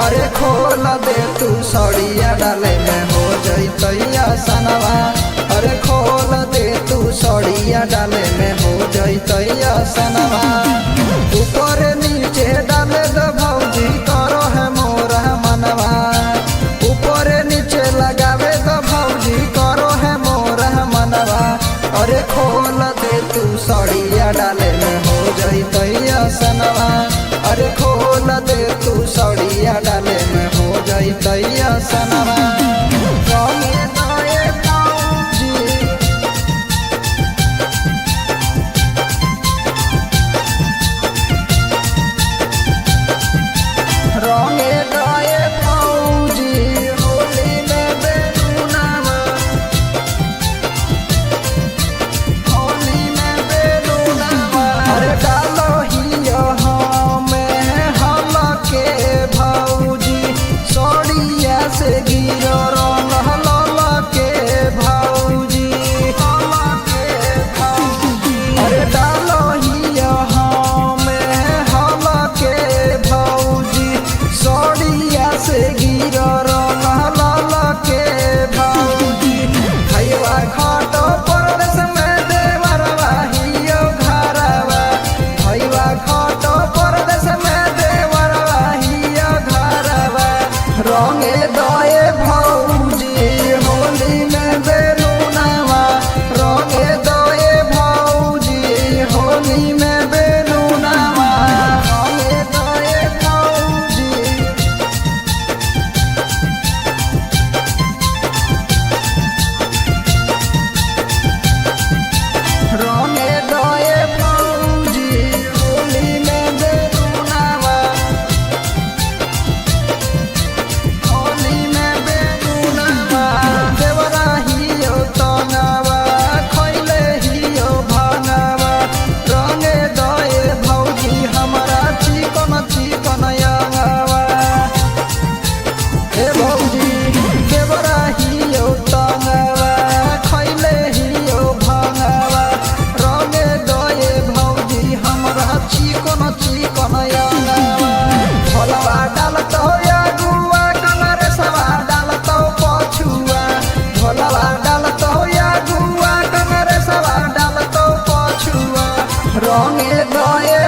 अरे खोल दे तू सड़िया डाले में हो जैतैया सनवा। अरे खोल दे तू सड़िया डाले में हो जैतैया सनवा। ऊपर नीचे डाले दो भौजी करो है मोरा मनवा। ऊपर नीचे लगावे दो भौजी करो है मोरा मनवा। अरे खोल दे तू सड़िया डाले में हो जैतैया सनवा। अरे खोल दे तू सड़िया डाले में हो जैतैया सनवा। रंगे दए भौजी होली में बेलूनवा। रंगे दए भौजी होली में बेलूनवा। रंगे दए भौजी रंगे दए भौजी होली में बेलूनवा। रंगे दए